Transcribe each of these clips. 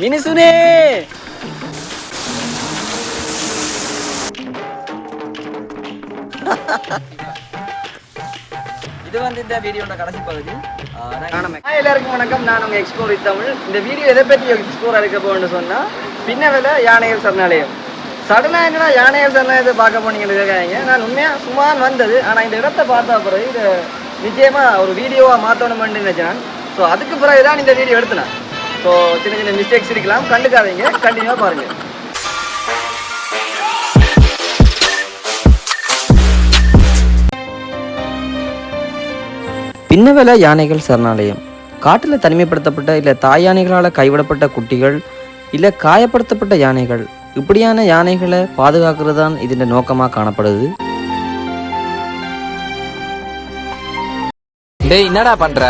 மினிசுனே இது வந்து இந்த வீடியோட கடைசி பகுதி. எல்லாருக்கும் வணக்கம், நான் உங்கள் எக்ஸ்ப்ளோர் தமிழ். இந்த வீடியோ எதை பற்றி எக்ஸ்ப்ளோர் இருக்க போகணும்னு சொன்னால் பின்னவெல யானைகள் சரணாலயம். சடனாக என்னன்னா யானைகள் சரணாலயத்தை பார்க்க போனீங்கன்னு கேட்காங்க. நான் உண்மையாக சுமார் வந்தது, ஆனால் இந்த இடத்த பார்த்தா பிறகு இதை நிச்சயமாக ஒரு வீடியோவாக மாற்றணுமென்னு நினச்சேன். ஸோ அதுக்கு பிறகு தான் இந்த வீடியோ எடுத்தேன். ஸோ சின்ன சின்ன மிஸ்டேக்ஸ் இருக்கலாம், கண்டுக்காதீங்க, கண்டினியூவாக பாருங்கள். பின்னவெல யானைகள் சரணாலயம் காட்டில் தனிமைப்படுத்தப்பட்ட இல்லை தாய் யானைகளால் கைவிடப்பட்ட குட்டிகள் இல்லை காயப்படுத்தப்பட்ட யானைகள், இப்படியான யானைகளை பாதுகாக்கிறது தான் இதன் நோக்கமாக காணப்படுது. என்னடா பண்ற?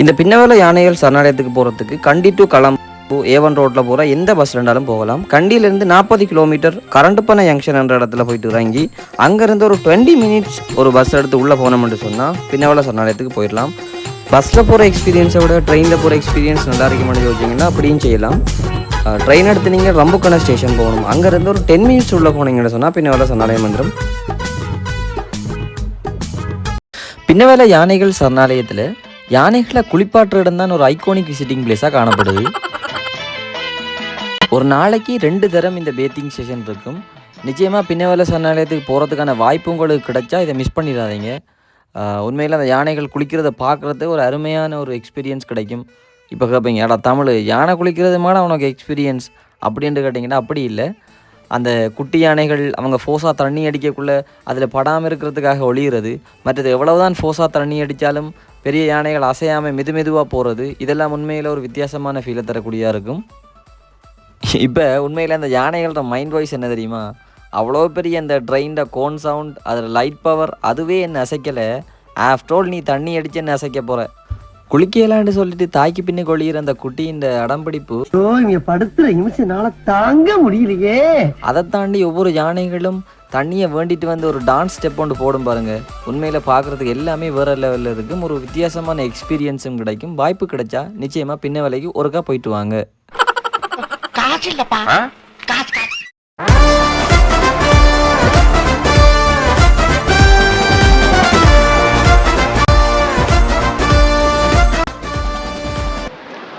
இந்த பின்னவெல யானைகள் சரணாலயத்துக்கு போகிறதுக்கு கண்டி டு களம்பு A1 ரோட்டில் போகிற எந்த பஸ் இருந்தாலும் போகலாம். கண்டியிலேருந்து 40 கிலோமீட்டர் கரண்டுப்பன ஜங்ஷன் என்ற இடத்துல போயிட்டு இறங்கி அங்கேருந்து ஒரு 20 மினிட்ஸ் ஒரு பஸ் எடுத்து உள்ளே போனோம்னு சொன்னால் பின்னவெல சரணாலயத்துக்கு போயிடலாம். பஸ்ஸில் போகிற எக்ஸ்பீரியன்ஸை விட ட்ரெயினில் போகிற எக்ஸ்பீரியன்ஸ் நல்லா இருக்குமென்னு யோசிச்சிங்கன்னா அப்படியும் செய்யலாம். ட்ரெயின் எடுத்து நீங்கள் ரம்புக்கண ஸ்டேஷன் போகணும். அங்கேருந்து ஒரு 10 மினிட்ஸ் உள்ளே போனீங்கன்னு சொன்னால் பின்னவெல சரணாலயம் வந்துடும். பின்னவெல யானைகள் சரணாலயத்தில் யானைகளை குளிப்பாட்டுற இடம் தான் ஒரு ஐகானிக் விசிட்டிங் பிளேஸாக காணப்படுது. ஒரு நாளைக்கு 2 தரம் இந்த பேத்திங் செஷன் இருக்கும். நிச்சயமாக பின்னவெல சரணாலயத்துக்கு போகிறதுக்கான வாய்ப்பு உங்களுக்கு கிடைச்சா இதை மிஸ் பண்ணிடாதீங்க. உண்மையில் அந்த யானைகள் குளிக்கிறத பார்க்குறது ஒரு அருமையான ஒரு எக்ஸ்பீரியன்ஸ் கிடைக்கும். இப்போ கேட்பீங்க, ஏடா தமிழ் யானை குளிக்கிறது மேலே உனக்கு எக்ஸ்பீரியன்ஸ் அப்படின்ட்டு கேட்டிங்கன்னா அப்படி இல்லை. அந்த குட்டி யானைகள் அவங்க ஃபோர்ஸாக தண்ணி அடிக்கக்குள்ளே அதில் படாமல் இருக்கிறதுக்காக ஒளிகிறது, மற்றது எவ்வளவுதான் ஃபோர்ஸாக தண்ணி அடித்தாலும் பெரிய யானைகள் அசையாமல் மெதுவாக போகிறது, இதெல்லாம் உண்மையில் ஒரு வித்தியாசமான ஃபீலை தரக்கூடியதாக இருக்கும். இப்போ உண்மையில் அந்த யானைகளோட மைண்ட் வாய்ஸ் என்ன தெரியுமா? அவ்வளோ பெரிய அந்த ட்ரெயின்ட கோன் சவுண்ட், அதில் லைட் பவர், அதுவே என்ன அசைக்கலை. ஆஃப்டர் ஆல் நீ தண்ணி அடித்து என்ன அசைக்க போகிற? குளிக்கலான்னு சொல்லிட்டு தாய்க்கு பின்ன கொள்ளிகிற அந்த குட்டியின் அடம்பிடிப்பு படுத்துற நிமிஷம் தாங்க முடியலையே. அதை தாண்டி ஒவ்வொரு யானைகளும் தண்ணியை வேண்டிட்டு வந்து ஒரு டான்ஸ் ஸ்டெப் ஒன்று போடும் பாருங்க. உண்மையில் பார்க்குறதுக்கு எல்லாமே வேறு லெவலில் இருக்கும். ஒரு வித்தியாசமான எக்ஸ்பீரியன்ஸும் கிடைக்கும். வாய்ப்பு கிடைச்சா நிச்சயமாக பின்னவெலைக்கு ஒருக்கா போயிட்டு வாங்க.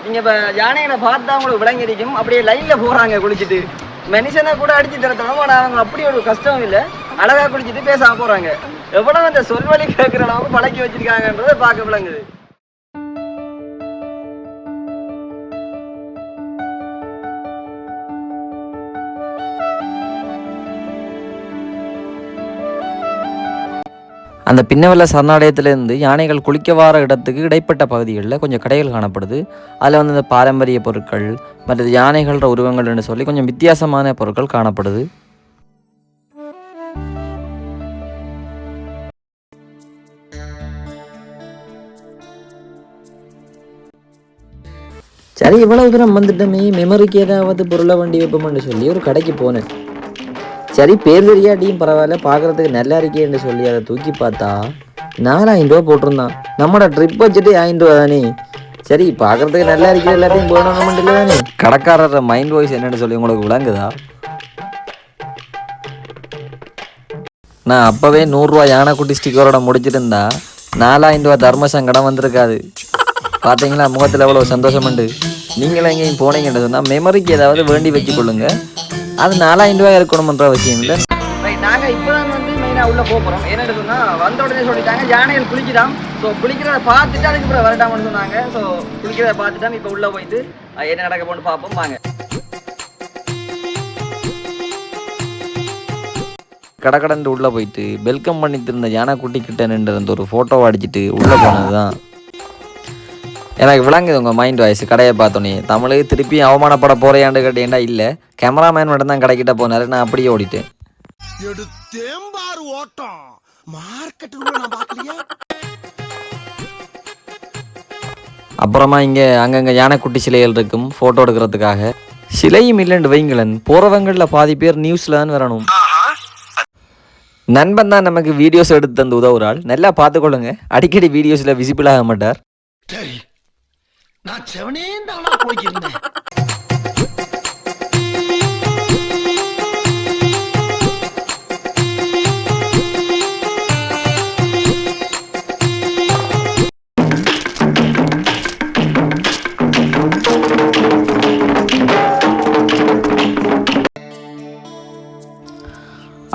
நீங்க இப்ப யானைகளை பார்த்தா உங்களுக்கு விளங்கிருக்கும். அப்படியே லைன்ல போறாங்க குளிச்சுட்டு, மனுஷனை கூட அடிச்சு தரத்தோம். ஆனா அவங்க அப்படி ஒரு கஷ்டம் இல்லை, அழகா குளிச்சுட்டு பேசாம போறாங்க. எவ்வளவு அந்த சொல்வழி கேட்கிற அளவுக்கு பழக்கி வச்சிருக்காங்கன்றதை பார்க்க விளங்குது. அந்த பின்னவெல சரணாலயத்திலேருந்து யானைகள் குளிக்க வர இடத்துக்கு இடைப்பட்ட பகுதிகளில் கொஞ்சம் கடைகள் காணப்படுது. அதில் வந்து இந்த பாரம்பரிய பொருட்கள் மற்றது யானைகளோட உருவங்கள்னு சொல்லி கொஞ்சம் வித்தியாசமான பொருட்கள் காணப்படுது. சரி, இவ்வளவு தூரம் வந்துட்டோமே, மெமரிக்கு ஏதாவது பொருளை வண்டி வைப்போம்னு சொல்லி ஒரு கடைக்கு போனேன். சரி, பேர் தெரியாட்டியும் பரவாயில்ல, பார்க்குறதுக்கு நல்லா இருக்கேன்னு சொல்லி அதை தூக்கி பார்த்தா 4000 ரூபா போட்டிருந்தான். நம்மளோட ட்ரிப் பட்ஜெட்டே 1000 ரூபா தானே. சரி, பார்க்குறதுக்கு நல்லா இருக்கிற எல்லாத்தையும் போகணும் இல்லை தானே. கடைக்காரர் மைண்ட் வாய்ஸ் என்னன்னு சொல்லி உங்களுக்கு விளங்குதா? நான் அப்போவே 100 ரூபா யானைக்குட்டி ஸ்டிக்கரோட முடிச்சுட்டு இருந்தா 4000 ரூபா தர்ம சங்கடம் வந்திருக்காது. பார்த்தீங்களா முகத்தில் எவ்வளோ சந்தோஷம் உண்டு. நீங்களும் எங்கேயும் போனீங்கன்னு சொன்னால் மெமரிக்கு ஏதாவது வேண்டி வச்சுக்கொள்ளுங்க. அது 4000 ரூபாய் இருக்கணும்ன்ற அவசியம் இல்லை. நாங்கள் இப்போ தான் வந்து மெயினாக உள்ளே போகிறோம். என்னென்னு சொன்னால் வந்த உடனே சொல்லிட்டாங்க யானைகள் குளிக்கலாம். ஸோ குளிக்கிறத பார்த்துட்டு அதுக்கு அப்புறம் வரட்டாமன்னு சொன்னாங்க. ஸோ குளிக்கிறத பார்த்துட்டா இப்போ உள்ளே போயிட்டு என்ன நடக்க போன்னு பார்ப்போம் வாங்க. கடற்கடன்ட்டு உள்ளே போயிட்டு வெல்கம் பண்ணிட்டு இருந்த யானை குட்டி கிட்ட நின்று அந்த ஒரு ஃபோட்டோவை அடிச்சுட்டு உள்ளே போனது தான் எனக்கு விளங்குது. உங்கள் மைண்ட் வாய்ஸ் கடையை பார்த்தோன்னே தமிழ் திருப்பி அவமானப்பட போறையாண்டு கேட்டீங்கன்னா இல்லை, கேமராமேன் மட்டும் தான் கடைக்கிட்ட போனாரு, நான் அப்படியே ஓடிட்டேன். அப்புறமா இங்கே அங்கங்கே யானைக்குட்டி சிலைகள் இருக்கும் ஃபோட்டோ எடுக்கிறதுக்காக. சிலையும் இல்லைன்னு வைங்களன், போகிறவங்களில் பாதி பேர் நியூஸில் தான் வரணும். நண்பன் தான் நமக்கு வீடியோஸ் எடுத்து தந்து உதவுறாள். நல்லா பார்த்துக்கொள்ளுங்க, அடிக்கடி வீடியோஸில் விசிபிள் ஆக மாட்டார். நான் செவனே தானா போய்க்கிருந்தேன்.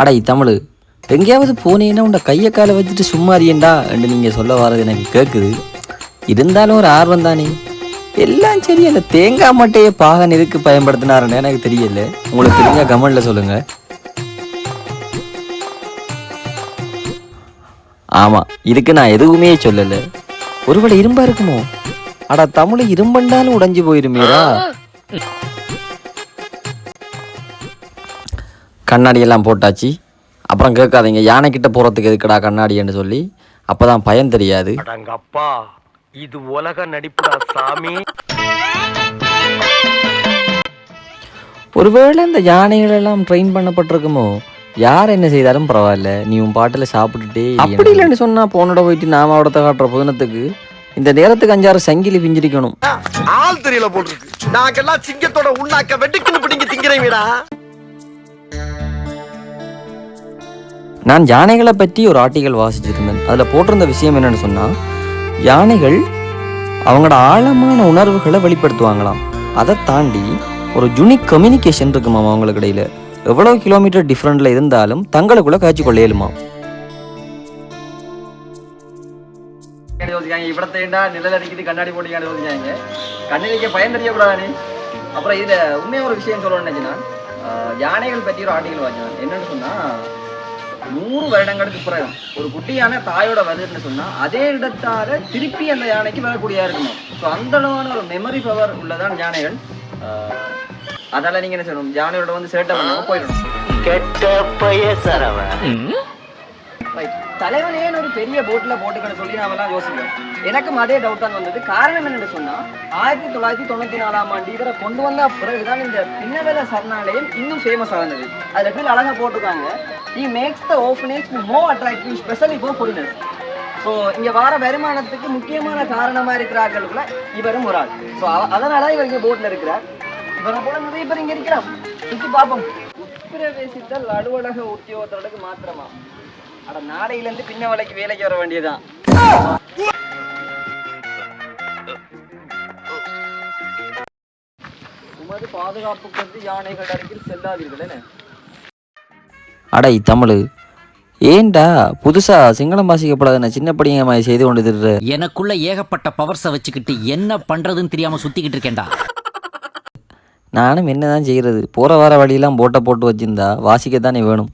அடை தமிழ் எங்கேயாவது போனீங்கன்னா உண்ட கையை காலை வச்சுட்டு சும்மா அறியண்டா என்று நீங்கள் சொல்ல வர்றது எனக்கு கேட்குது. இருந்தாலும் ஒரு ஆர்வம் தானே. எல்லாம் சரி, அந்த தேங்காய் மட்டையை பாகன் எதுக்கு பயன்படுத்தினாருன்னு எனக்கு தெரியல. உங்களுக்கு தெரிஞ்ச கமெண்ட்ல சொல்லுங்க. ஆமாம், இதுக்கு நான் எதுவுமே சொல்லலை. ஒருவேளை இரும்பா இருக்குமோ? அடா தமிழ் இரும்பண்டாலும் உடைஞ்சு போயிருமேடா. கண்ணாடியெல்லாம் போட்டாச்சு. அப்புறம் கேட்காதீங்க யானைக்கிட்ட போகிறதுக்கு எதுக்குடா கண்ணாடின்னு சொல்லி. அப்போ தான் பயம் தெரியாது. அடங்கப்பா, இது உலக நடிப்புடா சாமி. ஒருவேளை இந்த யானைகள் எல்லாம் ட்ரெயின் பண்ணப்பட்டிருக்குமோ? யார் என்ன செய்தாலும் பரவாயில்ல, நீ உன் பாட்டில் சாப்பிட்டுட்டே. அப்படி இல்லைன்னு சொன்னா போனோட போயிட்டு நாம அவடத்தை காட்டுற புதினத்துக்கு இந்த நேரத்துக்கு 5-6 சங்கிலி பிஞ்சிருக்கணும். ஆள் தெரியல போட்டுருக்கு. நாங்கெல்லாம் சிங்கத்தோட உண்ணாக்க வெட்டுக்குன்னு பிடிங்க திங்கிறீங்கடா. நான் யானைகளை பற்றி ஒரு ஆர்டிகல் வாசிச்சிருந்தேன். அதில் போட்டிருந்த விஷயம் என்னென்னு சொன்னால், யானைகள் அவங்களோட ஆழமான உணர்வுகளை வெளிப்படுத்துவாங்களாம். அதை தாண்டி ஒரு யூனிக் கம்யூனிகேஷன் இருக்குமாம் அவங்களுக்கு இடையில். எவ்வளோ கிலோமீட்டர் டிஃப்ரெண்டில் இருந்தாலும் தங்களுக்குள்ளே காய்ச்சி கொள்ள இயலுமா. நிழல் அடிக்குது கண்ணாடி போட்டு கண்ணடிக்க பயன் தெரியக்கூடாது. அப்புறம் இதில் உண்மையாக ஒரு விஷயம் சொல்லணும்னு நினைச்சுன்னா, யானைகள் பற்றி ஒரு ஆர்டிகல் வாசிச்சேன். என்னென்னு சொன்னால், 100 வருடங்களுக்கு பிறகு ஒரு குட்டியான தாயோட வருதுன்னு சொன்னா அதே இடத்தால திருப்பி அந்த யானைக்கு வரக்கூடியா இருக்கணும். ஸோ அந்த அளவான ஒரு மெமரி பவர் உள்ளதான் யானைகள். அதால நீங்க என்ன சொல்லணும், யானையோட வந்து சேட்டை பண்ணாம போயிடணும். கெட்ட பைய சரவன் தலைவன் ஏன் ஒரு பெரிய போட்ல போட்டுக்கணும் சொல்லி நாம எல்லாம் யோசிக்கிறோம். எனக்கும் அதே டவுட் தான் வந்தது. காரணம் என்னன்னு சொன்னா, 1994ஆம் ஆண்டு இவரை கொண்டு வந்த பிறகுதான் இந்த பின்னவெல சரணாலயம் இன்னும் ஃபேமஸ் ஆனது. அதுல கீழே அழகா போட்டிருக்காங்க, he makes the orphanage more attractive especially for foreigners. So இங்க வர வருமானத்துக்கு முக்கியமான காரணமா இருக்கிறார்களுக்குள்ள இவரும் ஒரு ஆள். ஸோ அதனால இவர் இங்க போட்ல இருக்கிறார். இவரை போல நிறைய பேர் இங்க இருக்கிறோம். சுற்றி பார்ப்போம். உட்பிரவேசித்தல் அலுவலக உத்தியோகத்தோடக்கு மாத்திரமா? அட நாளையில இருந்து பின்ன வேலைக்கு வர வேண்டியதுதான். உமது பாதுகாப்புக்கு யானைகள் அருகில் செல்லாதீர்கள் என்ன? அடை தமிழ் ஏண்டா புதுசா சிங்களம் வாசிக்கப்படாத சின்ன படிங்க மாதிரி செய்து கொண்டு திரு. எனக்குள்ள ஏகப்பட்ட பவர்ஸை வச்சுக்கிட்டு என்ன பண்றதுன்னு தெரியாம சுத்திக்கிட்டு இருக்கேன்டா. நானும் என்னதான் செய்யறது, போற வர வழியெல்லாம் போட்டை போட்டு வச்சிருந்தா வாசிக்கத்தானே வேணும்.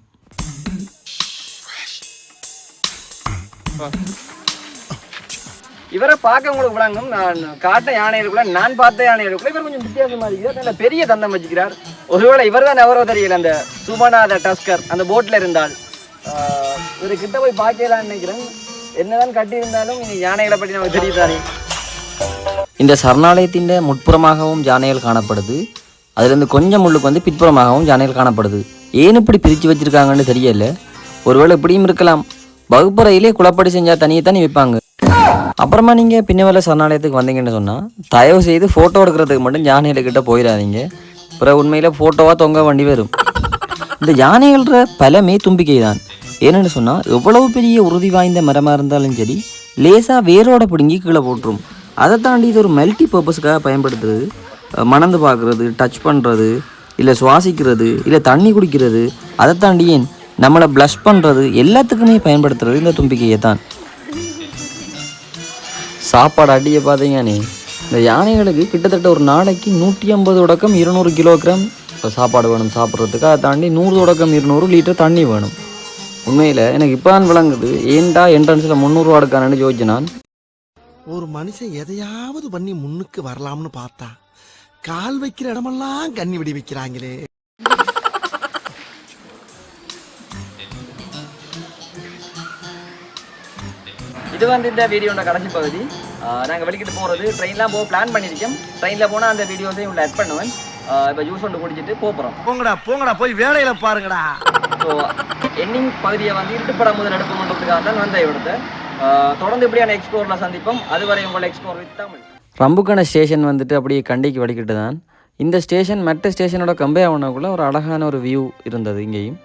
இவரை பார்க்க உங்களுக்கு விளங்கும். நான் காட்ட யானைகளுக்குள்ள நான் பார்த்த யானைகளுக்குள்ள இவர் கொஞ்சம் வித்தியாசமா இருக்கிறார். நல்ல பெரிய தந்தம் வச்சுக்கிறார். ஒருவேளை இவர் தான் எவரோ தெரியல, அந்த சுமநாத டஸ்கர் அந்த போட்ல இருந்தால். இவரு கிட்ட போய் பார்க்கலான்னு நினைக்கிறேன். என்னதான் கட்டி இருந்தாலும் யானைகளை பற்றி நமக்கு தெரியுதானே. இந்த சரணாலயத்தின் முட்புறமாகவும் யானைகள் காணப்படுது. அதுலேருந்து கொஞ்சம் முள்ளுக்கு வந்து பிற்புறமாகவும் யானைகள் காணப்படுது. ஏன் இப்படி பிரித்து வச்சிருக்காங்கன்னு தெரியல. ஒருவேளை இப்படியும் இருக்கலாம். வகுப்பறையிலே குளப்படி செஞ்சால் தனியே தனி வைப்பாங்க. அப்புறமா நீங்கள் பின்னவெல சரணாலயத்துக்கு வந்தீங்கன்னு சொன்னால் தயவு செய்து ஃபோட்டோ எடுக்கிறதுக்கு மட்டும் யானைகள்கிட்ட போயிடாதீங்க. அப்புறம் உண்மையில் ஃபோட்டோவாக தொங்க வண்டி வரும். இந்த யானைகள பலமே தும்பிக்கை தான். ஏன்னு சொன்னால் எவ்வளவு பெரிய உறுதி வாய்ந்த மரமாக இருந்தாலும் சரி, லேசாக வேரோட பிடுங்கி கீழே போட்டுரும். அதை தாண்டி இது ஒரு மல்டி பர்பஸ்க்காக பயன்படுத்துறது. மணந்து பார்க்குறது, டச் பண்ணுறது, இல்லை சுவாசிக்கிறது, இல்லை தண்ணி குடிக்கிறது, அதை தாண்டி ஏன் நம்மளை ப்ளஷ் பண்ணுறது, எல்லாத்துக்குமே பயன்படுத்துறது இந்த தும்பிக்கையை தான். சாப்பாடு அடியை பார்த்தீங்கன்னே, இந்த யானைகளுக்கு கிட்டத்தட்ட ஒரு நாளைக்கு 150 தொடக்கம் 200 கிலோகிராம் சாப்பாடு வேணும் சாப்பிட்றதுக்கு. அதை தாண்டி 100 தொடக்கம் 200 லிட்டர் தண்ணி வேணும். உண்மையில் எனக்கு இப்போ தான் விளங்குது ஏன்டா என்ட்ரன்ஸில் 300 ரூபா எடுக்கானு யோசிச்சு. நான் ஒரு மனுஷன் எதையாவது பண்ணி முன்னுக்கு வரலாம்னு பார்த்தா கால் வைக்கிற இடமெல்லாம் கண்ணி விடி வைக்கிறாங்களே. இது வந்து இந்த வீடியோட கடைசி பகுதி. நாங்கள் வெளிக்கிட்டு போகிறது ட்ரெயின்லாம் போக பிளான் பண்ணியிருக்கோம். ட்ரெயினில் போனால் அந்த வீடியோஸையும் உள்ள ஆட் பண்ணுவேன். இப்போ ஜூஸ் ஒன்று குடிச்சிட்டு போகிறோம். போங்கடா போய் வேலையில பாருங்கடா. ஸோ எண்டிங் பகுதியை வந்து இருட்டுப்படம் முதல் எடுப்பு பண்ணுறதுக்காக தான் வந்த இடத்த தொடர்ந்து இப்படியான எக்ஸ்ப்ளோரில் சந்திப்போம். அதுவரை உங்களை எக்ஸ்ப்ளோர் வித் தமிழ். ரம்புக்கான ஸ்டேஷன் வந்துட்டு அப்படியே கண்டிக்கு வடிக்கிட்டு தான். இந்த ஸ்டேஷன் மற்ற ஸ்டேஷனோட கம்பேர் பண்ணக்குள்ள ஒரு அழகான ஒரு வியூ இருந்தது இங்கேயும்.